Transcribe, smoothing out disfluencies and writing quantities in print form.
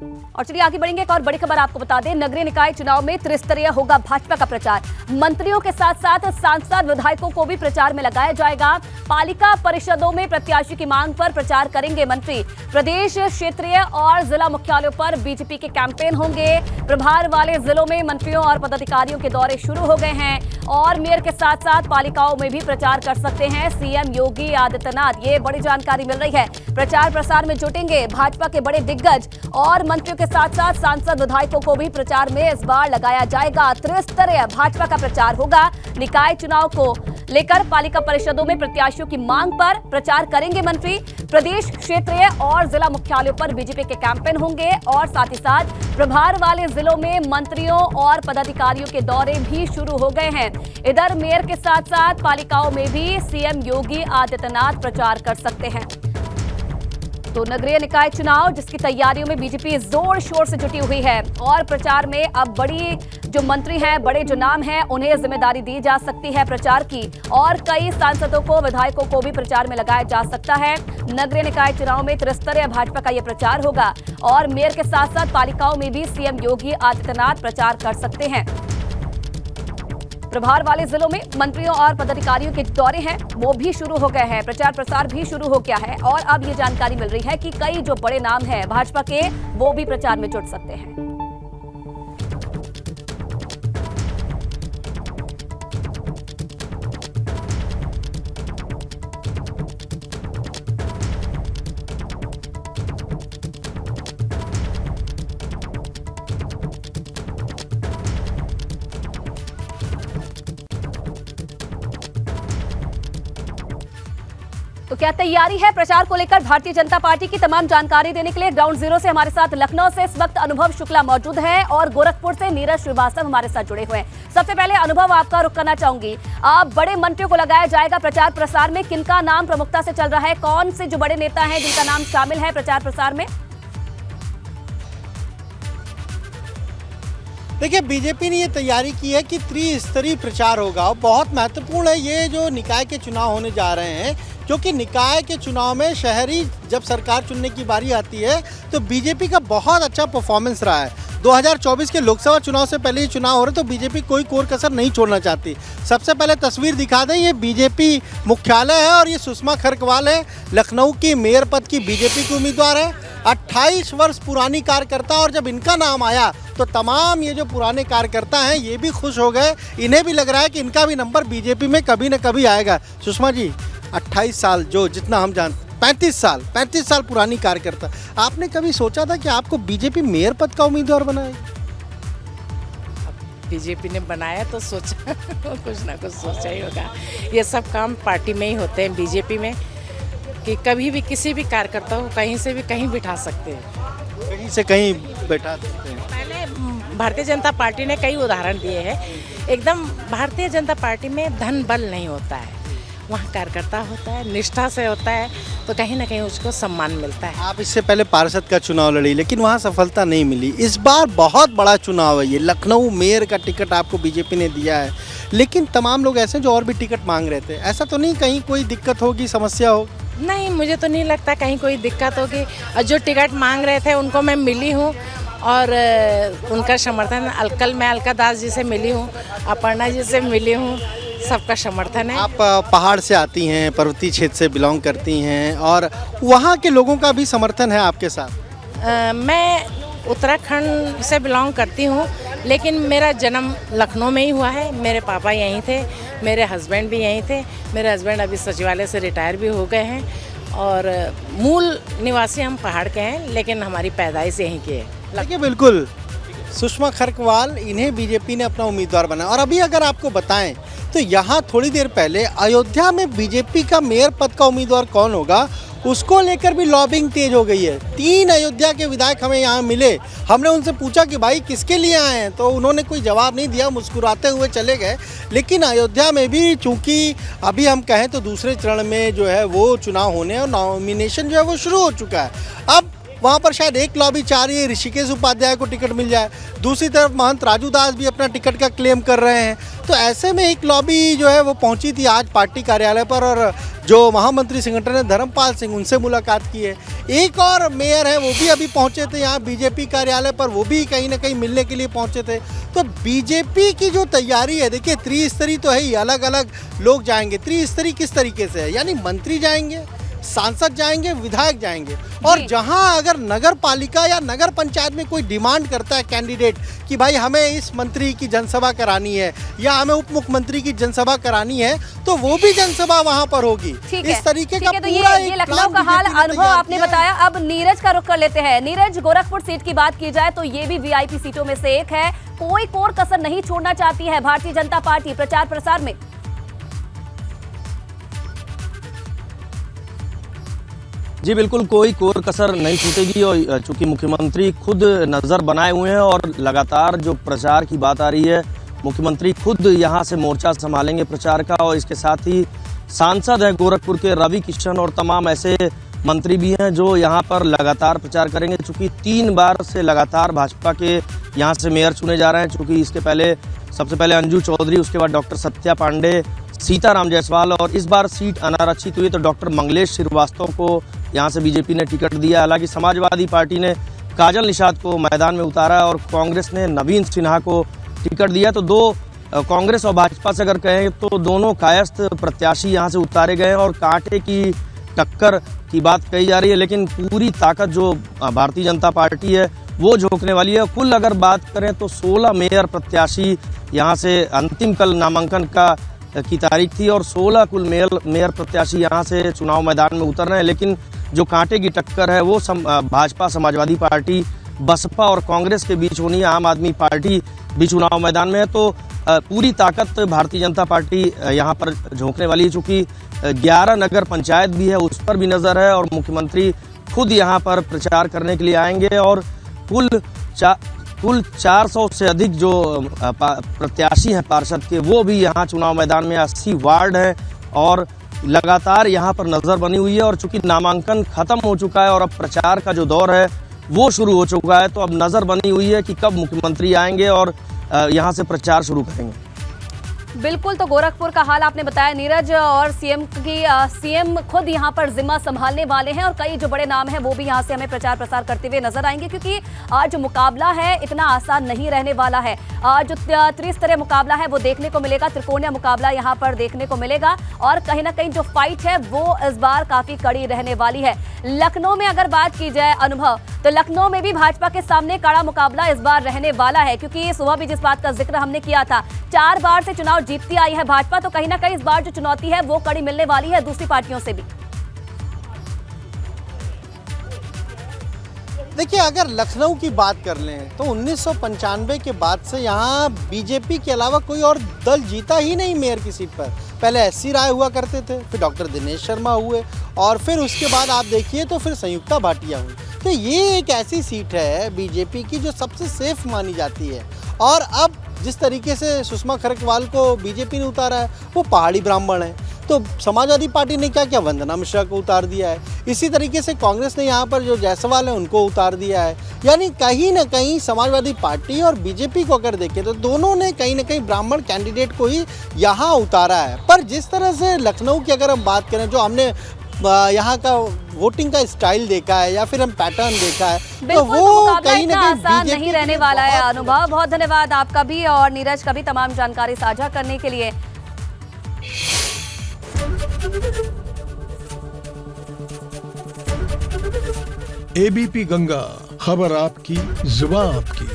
और चलिए आगे बढ़ेंगे। एक और बड़ी खबर आपको बता दें, नगरीय निकाय चुनाव में त्रिस्तरीय होगा भाजपा का प्रचार। मंत्रियों के साथ साथ सांसद विधायकों को भी प्रचार में लगाया जाएगा। पालिका परिषदों में प्रत्याशी की मांग पर प्रचार करेंगे मंत्री। प्रदेश, क्षेत्रीय और जिला मुख्यालयों पर बीजेपी के कैंपेन होंगे। प्रभार वाले जिलों में मंत्रियों और पदाधिकारियों के दौरे शुरू हो गए हैं और मेयर के साथ साथ पालिकाओं में भी प्रचार कर सकते हैं सीएम योगी आदित्यनाथ। ये बड़ी जानकारी मिल रही है। प्रचार प्रसार में जुटेंगे भाजपा के बड़े दिग्गज और मंत्रियों के साथ साथ सांसद विधायकों को भी प्रचार में इस बार लगाया जाएगा। त्रिस्तरीय भाजपा का प्रचार होगा। निकाय चुनाव को लेकर पालिका परिषदों में प्रत्याशियों की मांग पर प्रचार करेंगे मंत्री। प्रदेश, क्षेत्रीय और जिला मुख्यालयों पर बीजेपी के कैंपेन होंगे और साथ ही साथ प्रभार वाले जिलों में मंत्रियों और पदाधिकारियों के दौरे भी शुरू हो गए हैं। इधर मेयर के साथ साथ पालिकाओं में भी सीएम योगी आदित्यनाथ प्रचार कर सकते हैं। तो नगरीय निकाय चुनाव जिसकी तैयारियों में बीजेपी जोर शोर से जुटी हुई है और प्रचार में अब बड़ी जो मंत्री हैं, बड़े जो नाम हैं, उन्हें जिम्मेदारी दी जा सकती है प्रचार की और कई सांसदों को, विधायकों को भी प्रचार में लगाया जा सकता है। नगरीय निकाय चुनाव में त्रिस्तरीय भाजपा का यह प्रचार होगा और मेयर के साथ साथ पालिकाओं में भी सीएम योगी आदित्यनाथ प्रचार कर सकते हैं। प्रभार वाले जिलों में मंत्रियों और पदाधिकारियों के दौरे हैं वो भी शुरू हो गए हैं। प्रचार प्रसार भी शुरू हो गया है और अब ये जानकारी मिल रही है कि कई जो बड़े नाम हैं भाजपा के, वो भी प्रचार में जुट सकते हैं। तो क्या तैयारी है प्रचार को लेकर भारतीय जनता पार्टी की? तमाम जानकारी देने के लिए ग्राउंड जीरो से हमारे साथ लखनऊ से इस वक्त अनुभव शुक्ला मौजूद है और गोरखपुर से नीरज श्रीवास्तव हमारे साथ जुड़े हुए हैं। सबसे पहले अनुभव आपका रुख करना चाहूंगी। आप बड़े मंत्रियों को लगाया जाएगा प्रचार प्रसार में, किनका नाम प्रमुखता से चल रहा है? कौन से जो बड़े नेता हैं जिनका नाम शामिल है प्रचार प्रसार में? देखिए, बीजेपी ने ये तैयारी की है कि त्रिस्तरीय प्रचार होगा और बहुत महत्वपूर्ण है ये जो निकाय के चुनाव होने जा रहे हैं, क्योंकि निकाय के चुनाव में शहरी जब सरकार चुनने की बारी आती है तो बीजेपी का बहुत अच्छा परफॉर्मेंस रहा है। 2024 के लोकसभा चुनाव से पहले ये चुनाव हो रहे तो बीजेपी कोई कोर कसर नहीं छोड़ना चाहती। सबसे पहले तस्वीर दिखा दें, ये बीजेपी मुख्यालय है और ये सुषमा खरकवाल है, लखनऊ की मेयर पद की बीजेपी की उम्मीदवार है। 28 वर्ष पुरानी कार्यकर्ता और जब इनका नाम आया तो तमाम ये जो पुराने कार्यकर्ता हैं ये भी खुश हो गए। इन्हें भी लग रहा है कि इनका भी नंबर बीजेपी में कभी न कभी आएगा। सुषमा जी, 28 साल जो जितना हम जानते, 35 साल पुरानी कार्यकर्ता, आपने कभी सोचा था कि आपको बीजेपी मेयर पद का उम्मीदवार बनाएगी? बीजेपी ने बनाया तो सोचा कुछ ना कुछ सोचा ही होगा। ये सब काम पार्टी में ही होते हैं बीजेपी में, कि कभी भी किसी भी कार्यकर्ता को कहीं से भी कहीं बिठा सकते हैं, कहीं से कहीं बैठा सकते हैं। पहले भारतीय जनता पार्टी ने कई उदाहरण दिए हैं। एकदम भारतीय जनता पार्टी में धन बल नहीं होता है, वहाँ कार्यकर्ता होता है, निष्ठा से होता है, तो कहीं ना कहीं उसको सम्मान मिलता है। आप इससे पहले पार्षद का चुनाव लड़ी लेकिन वहाँ सफलता नहीं मिली। इस बार बहुत बड़ा चुनाव है ये, लखनऊ मेयर का टिकट आपको बीजेपी ने दिया है, लेकिन तमाम लोग ऐसे जो और भी टिकट मांग रहे थे। ऐसा तो नहीं कहीं कोई दिक्कत होगी, समस्या हो? नहीं, मुझे तो नहीं लगता कहीं कोई दिक्कत होगी। और जो टिकट मांग रहे थे उनको मैं मिली हूँ और उनका समर्थन, कल मैं अलका दास जी से मिली हूँ, अपर्णा जी से मिली हूँ, सबका समर्थन है। आप पहाड़ से आती हैं, पर्वतीय क्षेत्र से बिलोंग करती हैं और वहाँ के लोगों का भी समर्थन है आपके साथ? मैं उत्तराखंड से बिलोंग करती हूँ, लेकिन मेरा जन्म लखनऊ में ही हुआ है। मेरे पापा यहीं थे, मेरे हस्बैंड भी यहीं थे। मेरे हस्बैंड अभी सचिवालय से रिटायर भी हो गए हैं और मूल निवासी हम पहाड़ के हैं, लेकिन हमारी पैदाइश यहीं की है। देखिए, बिल्कुल सुषमा खरकवाल, इन्हें बीजेपी ने अपना उम्मीदवार बनाया। और अभी अगर आपको बताएं तो यहाँ थोड़ी देर पहले अयोध्या में बीजेपी का मेयर पद का उम्मीदवार कौन होगा उसको लेकर भी लॉबिंग तेज हो गई है। 3 अयोध्या के विधायक हमें यहाँ मिले, हमने उनसे पूछा कि भाई किसके लिए आए हैं, तो उन्होंने कोई जवाब नहीं दिया, मुस्कुराते हुए चले गए। लेकिन अयोध्या में भी चूंकि अभी हम कहें तो दूसरे चरण में जो है वो चुनाव होने और नॉमिनेशन जो है वो शुरू हो चुका है। अब वहाँ पर शायद एक लॉबी चाह रही है ऋषिकेश उपाध्याय को टिकट मिल जाए, दूसरी तरफ महंत राजू दास भी अपना टिकट का क्लेम कर रहे हैं। तो ऐसे में एक लॉबी जो है वो पहुंची थी आज पार्टी कार्यालय पर और जो महामंत्री संगठन है धर्मपाल सिंह उनसे मुलाकात की है। एक और मेयर है वो भी अभी पहुंचे थे यहाँ बीजेपी कार्यालय पर, वो भी कहीं ना कहीं मिलने के लिए पहुंचे थे। तो बीजेपी की जो तैयारी है, देखिए त्रिस्तरीय तो है ही, अलग अलग लोग जाएंगे। त्रिस्तरीय किस तरीके से है, यानी मंत्री जाएंगे, सांसद जाएंगे, विधायक जाएंगे, और जहां अगर नगर पालिका या नगर पंचायत में कोई डिमांड करता है कैंडिडेट कि भाई हमें इस मंत्री की जनसभा करानी है या हमें उप मुख्यमंत्री की जनसभा करानी है, तो वो भी जनसभा वहां पर होगी। इस तरीके का तो पूरा ये लखनऊ का हाल अनुभव आपने बताया। अब नीरज का रुख कर लेते हैं। नीरज, गोरखपुर सीट की बात की जाए तो ये भी वीआईपी सीटों में से एक है। कोई कोर कसर नहीं छोड़ना चाहती है भारतीय जनता पार्टी प्रचार प्रसार में। जी बिल्कुल, कोई कोर कसर नहीं छूटेगी और चूंकि मुख्यमंत्री खुद नज़र बनाए हुए हैं और लगातार जो प्रचार की बात आ रही है, मुख्यमंत्री खुद यहां से मोर्चा संभालेंगे प्रचार का। और इसके साथ ही सांसद हैं गोरखपुर के रवि किशन और तमाम ऐसे मंत्री भी हैं जो यहां पर लगातार प्रचार करेंगे। चूंकि 3 बार से लगातार भाजपा के यहां से मेयर चुने जा रहे हैं। चूंकि इसके पहले सबसे पहले अंजू चौधरी, उसके बाद डॉक्टर सत्या पांडे, सीताराम जायसवाल, और इस बार सीट अनारक्षित हुई तो डॉक्टर मंगलेश श्रीवास्तव को यहाँ से बीजेपी ने टिकट दिया। हालांकि समाजवादी पार्टी ने काजल निषाद को मैदान में उतारा और कांग्रेस ने नवीन सिन्हा को टिकट दिया। तो दो कांग्रेस और भाजपा से अगर कहें तो दोनों कायस्थ प्रत्याशी यहाँ से उतारे गए और कांटे की टक्कर की बात कही जा रही है। लेकिन पूरी ताकत जो भारतीय जनता पार्टी है वो झोंकने वाली है। कुल अगर बात करें तो 16 मेयर प्रत्याशी यहाँ से अंतिम कल नामांकन की तारीख थी और 16 कुल मेयर प्रत्याशी यहाँ से चुनाव मैदान में उतर रहे हैं। लेकिन जो कांटे की टक्कर है वो भाजपा, समाजवादी पार्टी, बसपा और कांग्रेस के बीच होनी है। आम आदमी पार्टी भी चुनाव मैदान में है। तो पूरी ताकत भारतीय जनता पार्टी यहाँ पर झोंकने वाली है। चूँकि 11 नगर पंचायत भी है, उस पर भी नज़र है और मुख्यमंत्री खुद यहाँ पर प्रचार करने के लिए आएंगे। और कुल 400 से अधिक जो प्रत्याशी हैं पार्षद के, वो भी यहाँ चुनाव मैदान में 80 वार्ड हैं और लगातार यहाँ पर नज़र बनी हुई है। और चूंकि नामांकन खत्म हो चुका है और अब प्रचार का जो दौर है वो शुरू हो चुका है, तो अब नज़र बनी हुई है कि कब मुख्यमंत्री आएंगे और यहाँ से प्रचार शुरू करेंगे। बिल्कुल, तो गोरखपुर का हाल आपने बताया नीरज, और सीएम खुद यहाँ पर जिम्मा संभालने वाले हैं और कई जो बड़े नाम हैं वो भी यहाँ से हमें प्रचार प्रसार करते हुए नजर आएंगे। क्योंकि आज जो मुकाबला है इतना आसान नहीं रहने वाला है। जो त्रिस्तरीय मुकाबला है वो देखने को मिलेगा, त्रिकोणीय मुकाबला यहाँ पर देखने को मिलेगा और कहीं ना कहीं जो फाइट है वो इस बार काफी कड़ी रहने वाली है। लखनऊ में अगर बात की जाए अनुभव, तो लखनऊ में भी भाजपा के सामने कड़ा मुकाबला इस बार रहने वाला है। क्योंकि सुबह भी जिस बात का जिक्र हमने किया था, 4 बार से चुनाव जीतती आई है भाजपा, तो कहीं ना कहीं इस बार जो चुनौती है वो कड़ी मिलने वाली है दूसरी पार्टियों से भी। देखिए, अगर लखनऊ की बात कर लें तो 1995 के बाद से यहाँ बीजेपी के अलावा कोई और दल जीता ही नहीं मेयर की सीट पर। पहले एससी राय हुआ करते थे, फिर डॉक्टर दिनेश शर्मा हुए और फिर उसके बाद आप देखिए तो फिर संयुक्ता भाटिया हुई। तो ये एक ऐसी सीट है बीजेपी की जो सबसे सेफ मानी जाती है। और अब जिस तरीके से सुषमा खरगवाल को बीजेपी ने उतारा है वो पहाड़ी ब्राह्मण है, तो समाजवादी पार्टी ने क्या किया, वंदना मिश्रा को उतार दिया है। इसी तरीके से कांग्रेस ने यहाँ पर जो जायसवाल है उनको उतार दिया है। यानी कहीं ना कहीं समाजवादी पार्टी और बीजेपी को अगर देखें तो दोनों ने कहीं ना कहीं ब्राह्मण कैंडिडेट को ही यहाँ उतारा है। पर जिस तरह से लखनऊ की अगर हम बात करें, जो हमने यहाँ का वोटिंग का स्टाइल देखा है या फिर हम पैटर्न देखा है, तो वो कहीं ना कहीं आसान नहीं रहने वाला है। अनुभव, बहुत धन्यवाद आपका भी और नीरज का भी तमाम जानकारी साझा करने के लिए। एबीपी गंगा, खबर आपकी, जुबान आपकी।